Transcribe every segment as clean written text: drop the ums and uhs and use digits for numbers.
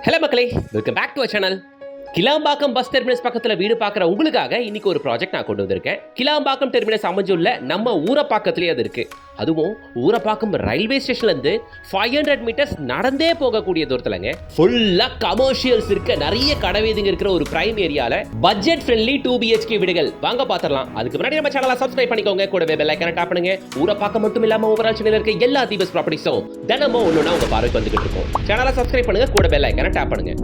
Hello மக்களே, welcome back to our channel. Kilambakkam bus terminus பக்கத்தில் வீடு பார்க்குற உங்களுக்காக இன்னைக்கு ஒரு ப்ராஜெக்ட் நான் கொண்டு வந்திருக்கேன். கிளாம்பாக்கம் டெர்மினஸ் அமைஞ்சுள்ள நம்ம ஊரப்பாக்கத்திலே அது இருக்கு. அதுவும் ஊரப்பாக்கம் ரயில்வே ஸ்டேஷன்லேருந்து 500 மீட்டர்ஸ் நடந்தே போகக்கூடிய தூரத்துலங்க. ஃபுல்லாக கமர்ஷியல்ஸ் இருக்க நிறைய கடைவீதிங்க இருக்கிற ஒரு பிரைம் ஏரியால பட்ஜெட் ஃப்ரெண்ட்லி 2 BHK வீடுகள் வாங்க பார்த்துடலாம். அதுக்கு முன்னாடி நம்ம சேனலை சப்ஸ்கிரைப் பண்ணிக்கோங்க, கூடவே பெல் ஐகானை டாப் பண்ணுங்க. ஊரப்பாக்கம் மட்டும் இல்லாமல் ஓவரால் சென்னையில் இருக்க எல்லா தீபஸ் ப்ராப்பர்ட்டிஸும் தினமும் ஒன்றுனா உங்க பார்வைக்கு வந்துகிட்டு இருக்கும். சேனலை சப்ஸ்கிரைப் பண்ணுங்க, கூட பெல் ஐகானை டாப் பண்ணுங்க.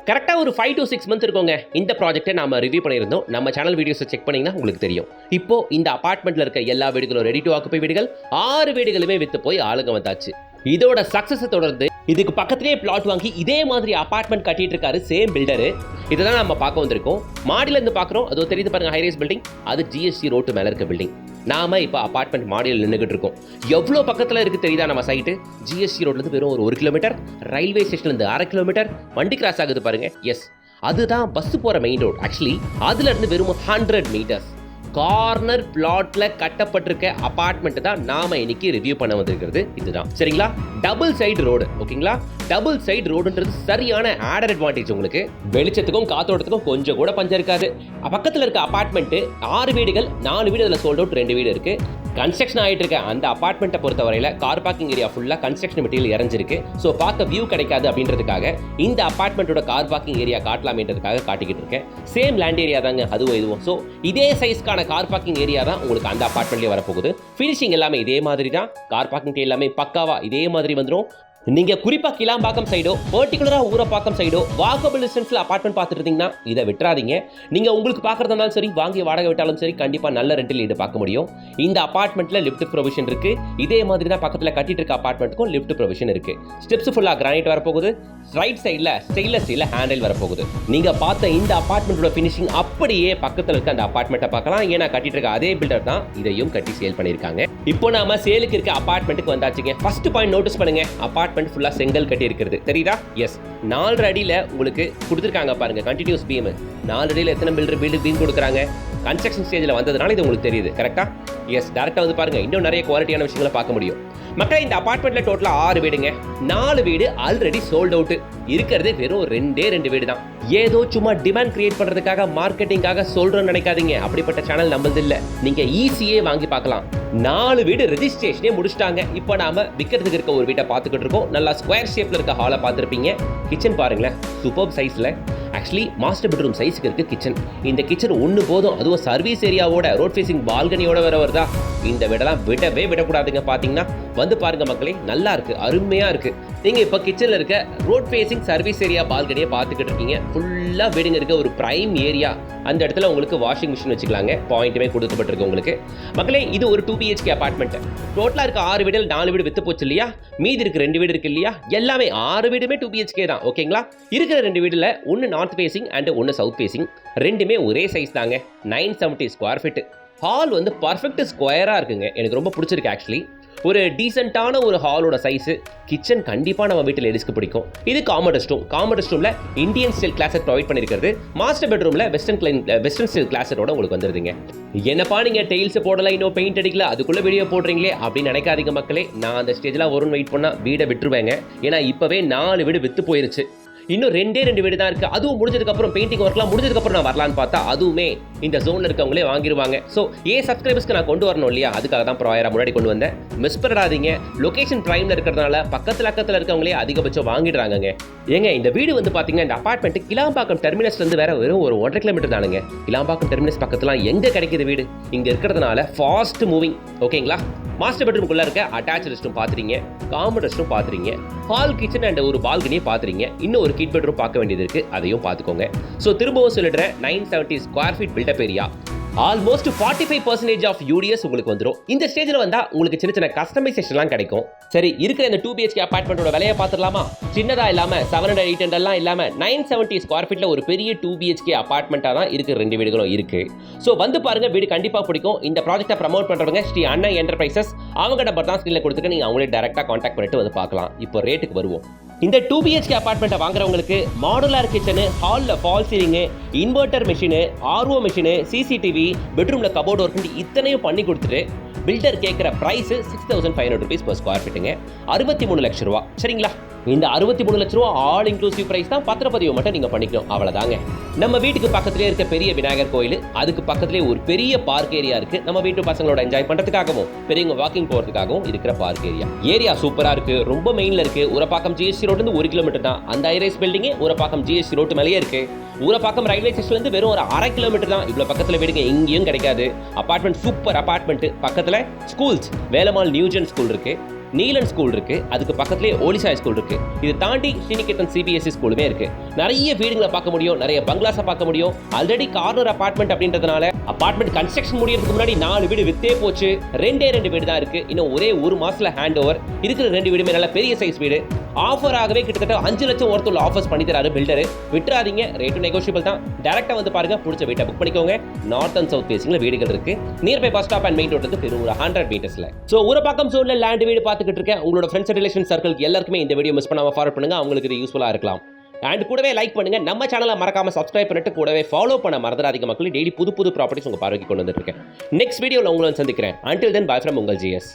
கரெக்டாக ஒரு 5 to 6 மந்த் இருக்கோங்க இந்த ப்ராஜெக்ட்டை நம்ம ரிவ்யூ பண்ணியிருந்தோம். நம்ம சேனல் வீடியோஸை செக் பண்ணிங்கன்னா உங்களுக்கு தெரியும். இப்போ இந்த அபார்ட்மெண்ட்டில் இருக்க எல்லா வீடுகளும் ரெடி டு ஆக்குப்பை வீடுகள் 6 வீடுகளுமே விற்று போய் ஆளுங்க வந்தாச்சு. இதோட சக்ஸஸை தொடர்ந்து இதுக்கு பக்கத்திலேயே பிளாட் வாங்கி இதே மாதிரி அபார்ட்மெண்ட் கட்டிட்டு இருக்காரு சேம் பில்டரு. இதெல்லாம் நம்ம பார்க்க வந்திருக்கோம். மாடியிலேருந்து பார்க்குறோம், அதோ தெரியுது பாருங்க ஹைரேஸ் பில்டிங், அது GST ரோட்டு மேலே இருக்க பில்டிங். நாம இப்போ அபார்ட்மெண்ட் மாடியில் நின்றுகிட்டு இருக்கோம். எவ்வளோ பக்கத்தில் இருக்குது தெரியுதா நம்ம சைட்டு? GST ரோட்லேருந்து வெறும் ஒரு 1 கிலோமீட்டர், ரயில்வே ஸ்டேஷன்லேருந்து 1/2 கிலோமீட்டர், வண்டி கிராஸ் ஆகுது பாருங்க. எஸ், அதுதான் பஸ் போகிற மெயின் ரோட். ஆக்சுவலி அதுலேருந்து வெறும் 100 மீட்டர்ஸ் கார்னர் பிளாட்ல கட்டப்பட்டிருக்க அபார்ட்மெண்ட் தான் நாம இன்னைக்கு ரிவ்யூ பண்ண வந்திருக்கிறது. இதுதான் சரிங்களா, டபுள் சைடு ரோடு. ஓகேங்களா, டபுள் சைடு ரோடுன்றது சரியான ஆடட் அட்வான்டேஜ். உங்களுக்கு வெளிச்சத்துக்கும் காத்தோட்டத்துக்கும் கொஞ்சம் கூட பஞ்சம் இருக்காது. பக்கத்தில் இருக்க அபார்ட்மெண்ட் 6 வீடுகள், 4 வீடு அதில் சோல்ட் அவுட், 2 வீடு இருக்கு. கன்ஸ்ட்ரக்ஷன் ஆகிட்டு இருக்க அந்த அபார்ட்மெண்ட்டை பொறுத்தவரையில் கார் பார்க்கிங் ஏரியா ஃபுல்லாக கன்ஸ்ட்ரக்ஷன் மெட்டீரியல் இறஞ்சிருக்கு. ஸோ பார்க்க வியூ கிடைக்காது அப்படின்றதுக்காக இந்த அபார்ட்மெண்ட்டோட கார் பார்க்கிங் ஏரியா காட்டலாமேன்றதுக்காக காட்டிக்கிட்டு இருக்கேன். சேம் லேண்ட் ஏரியா தாங்க அதுவும் இதுவும். ஸோ இதே சைஸ்க்கான கார் பார்க்கிங் ஏரியா தான் உங்களுக்கு அந்த அபார்ட்மெண்ட்லேயே வரப்போகுது. ஃபினிஷிங் எல்லாமே இதே மாதிரி தான், கார் பார்க்கிங் எல்லாமே பக்காவா இதே மாதிரி வந்துடும். நீங்க குறிப்பா கிளாம்பாக்கம் சைடோ பர்டிகுலரா ஊரப்பாக்கம் சைடோ வாக்கபிள் டிஸ்டன்ஸ்ல அபார்ட்மெண்ட் பார்த்துட்டு இருந்தீங்கன்னா இதை விட்டுறாதீங்க. நீங்க உங்களுக்கு பார்க்கறதுனாலும் சரி, வாங்கி வாடகை விட்டாலும் சரி, கண்டிப்பா நல்ல ரெண்டில் இது பார்க்க முடியும். இந்த அபார்ட்மெண்ட்ல லிஃப்ட் ப்ரொவிஷன் இருக்கு. இதே மாதிரி தான் பக்கத்துல கட்டிட்டு இருக்க அபார்ட்மெண்ட்டுக்கும் லிஃப்ட் ப்ரொவிஷன் இருக்கு. ஸ்டெப்ஸ் ஃபுல்லா கிரானைட் வரப்போகுது. ரைட் சைட்ல ஸ்டெயின்லெஸ் ஸ்டீல் ஹேண்டில் வரப்போகுது. நீங்க பார்த்த இந்த அபார்ட்மெண்டோட ஃபினிஷிங் அப்படியே பக்கத்துல இருக்க அந்த அபார்ட்மெண்ட்டை பார்க்கலாம். ஏன்னா கட்டிட்டு இருக்க அதே பில்டர் தான் இதையும் கட்டி சேல் பண்ணிருக்காங்க. இப்போ நாம சேலுக்கு இருக்க அபார்ட்மெண்ட்டுக்கு வந்தாச்சுங்க. ஃபர்ஸ்ட் பாயிண்ட் நோட்டீஸ் பண்ணுங்க, அபார்ட்மெண்ட் ஃபுல்லா செங்கல் கட்டி இருக்கிறது தெரியுதா? எஸ், 4 அடியில உங்களுக்கு கொடுத்துருக்காங்க பாருங்க கண்டினியூஸ் பீம். 4 அடியில எத்தனை பில்டர் பீம் கொடுக்குறாங்க? கன்ஸ்ட்ரக்ஷன் ஸ்டேஜில் வந்ததுனால இது உங்களுக்கு தெரியுது. கரெக்டா? எஸ், டேரக்டாக வந்து பாருங்க, இன்னும் நிறைய குவாலிட்டியான விஷயங்களை பார்க்க முடியும். மக்களே, இந்த அபார்ட்மெண்ட்ல டோட்டலா 6 வீடுங்க. 4 வீடு ஆல்ரெடி சோல்ட் அவுட். இருக்கிறது வெறும் 2 வீடு தான். ஏதோ சும்மா டிமாண்ட் கிரியேட் பண்றதுக்காக மார்க்கெட்டிங்காக சொல்றோம்னு நினைக்காதீங்க. அப்படிப்பட்ட சேனல் நம்மளது இல்ல. நீங்க ஈஸியே வாங்கி பார்க்கலாம். 4 வீடு ரெஜிஸ்ட்ரேஷனே முடிச்சிட்டாங்க. இப்போ நாம விற்கிறதுக்கு இருக்க ஒரு வீட்டை பார்த்துக்கிட்டு இருக்கோம். நல்லா ஸ்கொயர் ஷேப்ல இருக்க ஹாலை பார்த்துருப்பீங்க. கிச்சன் பாருங்களேன், சூப்பர் சைஸ்ல. ஆக்சுவலி மாஸ்டர் பெட்ரூம் சைஸுக்கு இருக்கு கிச்சன். இந்த கிச்சன் ஒன்று போதும். அதுவும் சர்வீஸ் ஏரியாவோட ரோட் ஃபேசிங் பால்கனியோட வேற வருதா? இந்த வீடெல்லாம் விடக்கூடாதுங்க. பார்த்தீங்கன்னா வந்து பாருங்க மக்களே, நல்லா இருக்கு, அருமையா இருக்கு. நீங்க இப்போ கிச்சன்ல இருக்க ரோட் ஃபேசிங் சர்வீஸ் ஏரியா பால்கனியை பார்த்துக்கிட்டு இருக்கீங்க. ஃபுல்லா வீடுங்க இருக்க ஒரு பிரைம் ஏரியா. அந்த இடத்துல உங்களுக்கு வாஷிங் மிஷின் வச்சுக்கலாங்க. பாயிண்ட்டுமே கொடுக்கப்பட்டிருக்கு உங்களுக்கு. மக்களே, இது ஒரு 2 BHK அபார்ட்மெண்ட். டோட்டலாக இருக்க 6 வீடுகள் 4 வீடு வித்து போச்சு இல்லையா? மீதி இருக்கு 2 வீடு இருக்கு இல்லையா? எல்லாமே 6 வீடுமே 2 BHK தான். ஓகேங்களா? இருக்கிற 2 வீடுல ஒன்று நார்த் ஃபேசிங் அண்ட் ஒன்று சவுத் ஃபேசிங். ரெண்டுமே ஒரே சைஸ் தாங்க. 970 ஸ்கொயர் ஃபீட். ஹால் வந்து பர்ஃபெக்ட் ஸ்கொயராக இருக்குங்க. எனக்கு ரொம்ப பிடிச்சிருக்கு. ஆக்சுவலி ஒரு டீசென்ட்டான ஒரு ஹாலோட சைஸு. கிச்சன் கண்டிப்பாக நம்ம வீட்டில் லேடிஸ்க்கு பிடிக்கும். இது common rest room. Common rest ரூமில் இந்தியன் ஸ்டைல் கிளாஸட் ப்ரொவைட் பண்ணியிருக்கிறது. மாஸ்டர் பெட்ரூமில் வெஸ்டர்ன் ஸ்டைல் கிளாஸட்டோட உங்களுக்கு வந்துருதுங்க. என்னப்பா நீங்கள் டெயில்ஸ் போடல, இன்னும் பெயிண்ட் அடிக்கல, அதுக்குள்ளே வீடியோ போடுறீங்களே அப்படின்னு நினைக்காதீங்க மக்களே. நான் அந்த ஸ்டேஜில் வரும்னு வெயிட் பண்ணால் வீடை விட்டுருவேங்க. ஏன்னா இப்போவே 4 வீடு விற்று போயிருச்சு. இன்னும் 2 வீடு தான் இருக்குது. அதுவும் முடிஞ்சதுக்கப்புறம் பெயிண்டிங் ஒர்க்லாம் முடிஞ்சதுக்கப்புறம் நான் வரலான்னு பார்த்தா அதுவுமே இந்த ஜோனில் இருக்கவங்களே வாங்கிடுவாங்க. ஸோ சப்ஸ்கிரைபர்ஸ்க்கு நான் கொண்டு வரணும் இல்லையா? அதுக்காக தான் ப்ராயராக முன்னாடி கொண்டு வந்தேன். மிஸ் பண்ணிடாதீங்க. லொகேஷன் ப்ரைமில் இருக்கிறதுனால பக்கத்தில் இருக்கவங்களே அதிகபட்சம் வாங்கிடுறாங்க. ஏங்க, இந்த வீடு வந்து பார்த்தீங்கன்னா இந்த அபார்ட்மெண்ட் கிளாம்பாக்கம் டெர்மினஸ்லேருந்து வேற வெறும் ஒரு 1.5 கிலோமீட்டர் தானுங்க. கிளாம்பாக்கம் டெர்மினஸ் பக்கத்துலாம் எங்கே கிடைக்குது வீடு? இங்கே இருக்கிறதுனால ஃபாஸ்ட் மூவிங். ஓகேங்களா? மாஸ்டர் பெட்ரூம்குள்ளே இருக்க அட்டாச் ரெஸ்ட்டும் பார்த்துறீங்க, காமன் ரெஸ்ட்டும் பார்த்துறீங்க, ஹால் கிச்சன் அண்ட் ஒரு பால்கனியை பார்த்துறீங்க. இன்னும் ஒரு கிட் பெட்ரூம் பார்க்க வேண்டியது இருக்குது, அதையும் பார்த்துக்கோங்க. ஸோ திரும்பவும் சொல்லிடுறேன், 970 square feet built up area. Almost 45% of UDS உங்களுக்கு வந்துடும். இந்த ஸ்டேஜில் வந்தால் உங்களுக்கு சின்ன சின்ன கஸ்டமைசேஷன்லாம் கிடைக்கும். சரி, இருக்கிற இந்த 2 BHK அபார்ட்மெண்ட்டோட விலையை பார்த்துடலாமா? சின்னதாக இல்லாமல் 700, 800 இல்லாமல் 970 ஸ்கொயர் ஃபீட்டில் ஒரு பெரிய 2 BHK அபார்ட்மெண்ட்டாக தான் இருக்குது. 2 வீடுகளும் இருக்குது. ஸோ வந்து பாருங்கள், வீடு கண்டிப்பாக பிடிக்கும். இந்த ப்ராஜெக்ட்டை ப்ரமோட் பண்ணுறவங்க ஸ்ரீ அண்ணா என்டர்பிரைசஸ். அவங்க நம்பர் தான் ஸ்க்ரீனில் கொடுத்துட்டு நீங்கள் அவங்களே டேரெக்டாக கான்டாக்ட் பண்ணிட்டு வந்து பார்க்கலாம். இப்போ ரேட்டுக்கு வருவோம். இந்த 2 BHK அபார்ட்மெண்ட்டை வாங்குறவங்களுக்கு மாடுலார் கிச்சனு, ஹாலில் fall ceiling, inverter machine, RO machine, CCTV, பெட்ரூமில் கபோர்டு ஒர்க் இத்தனையும் பண்ணி கொடுத்துட்டு பில்டர் கேட்குற price 6,500 rupees per square feet. 63 லட்சம் ரூபா. சரிங்களா? இந்த 63 லட்சம் ரூபா ஆல் இன்க்ளூசிவ் பிரைஸ் தான். பத்திரப்பதிவு மட்டும் நீங்க பண்ணிக்கணும், அவ்வளவுதாங்க. நம்ம வீட்டுக்கு பக்கத்திலே இருக்க பெரிய விநாயகர் கோயில், அதுக்கு பக்கத்திலே ஒரு பெரிய பார்க் ஏரியா இருக்கு. நம்ம வீட்டு பசங்களோட என்ஜாய் பண்றதுக்காகவும் பெரியவங்க வாக்கிங் போறதுக்காகவும் இருக்கிற பார்க் ஏரியா சூப்பரா இருக்கு. ரொம்ப மெயின்ல இருக்கு. ஊரப்பாக்கம் ஜிஎஸ்டி ரோட்ல இருந்து 1 கிலோமீட்டர் தான். அந்த iRise building Urapakkam GST road மேலேயே இருக்கு. ஊரப்பாக்கம் ரயில்வே ஸ்டேஷன்ல இருந்து வெறும் ஒரு 1/2 கிலோமீட்டர் தான். இவ்வளவு பக்கத்துல வீடுங்க எங்கேயும் கிடைக்காது. Apartment super apartment. பக்கத்துல ஸ்கூல்ஸ், வேலம்மாள் நியூஜென் ஸ்கூல் இருக்கு, நீலன் ஸ்கூல் இருக்கு, அதுக்கு பக்கத்துலேயே ஓலிசாய் ஸ்கூல் இருக்கு. இது தாண்டி ஸ்ரீநிகேதன் சிபிஎஸ்சி ஸ்கூலுமே இருக்கு. நிறைய வீடுகளை பார்க்க முடியும், நிறைய பங்களாஸை பார்க்க முடியும். ஆல்ரெடி கார்னர் அபார்ட்மெண்ட் அப்படின்றதுனால அபார்ட்மெண்ட் கன்ஸ்ட்ரக்ஷன் முடியறதுக்கு முன்னாடி 4 வீடு வித்தே போச்சு. 2 வீடு தான் இருக்கு. இன்னும் ஒரே 1 மாசத்துல ஹேண்ட் ஓவர். இருக்கிற 2 வீடுமே நல்ல பெரிய சைஸ் வீடு. ஆஃபராகவே கிட்டத்தட்ட 5 லட்சம் ஒருத்தர் ஆஃபர்ஸ் பண்ணி தராரு பில்டர். விட்டுறாதீங்க, ரேட்டும் நெகோஷியபிள் தான். டேரக்டா வந்து பாருங்க, பிடிச்ச வீட்டை புக் பண்ணிக்கோங்க. நார்த் அண்ட் சவுத் ஃபேசிங்ல வீடுகள் இருக்கு. Nearby bus stop and main ரோட்டுக்கு வெறும் 100 மீட்டர்ஸ்ல. சோ ஊரப்பாக்கம் ஜோன்ல லேண்ட் வீடு பார்த்துக்கிட்டு இருக்கேன். உங்களோட ஃப்ரெண்ட்ஸ் அண்ட் ரிலேஷன் சர்க்கிளுக்கு எல்லாருக்குமே இந்த வீடியோ மிஸ் பண்ணாம ஃபார்வர்ட் பண்ணுங்க. அவங்களுக்கு இது யூஸ்ஃபுல்லா இருக்கலாம். அண்ட் கூடவே லைக் பண்ணுங்க. நம்ம சேனலை மறக்காம சப்ஸ்கிரைப் பண்ணிட்டு கூடவே ஃபாலோ பண்ண மறந்துடாதீங்க மக்கள். டெய்லி புது ப்ராப்பர்ட்டிஸ் உங்க பார்வைக்கு கொண்டு வந்துட்டு இருக்கேன். நெக்ஸ்ட் வீடியோல உங்களை சந்திக்கிறேன். Until then, bye from உங்கள் GS.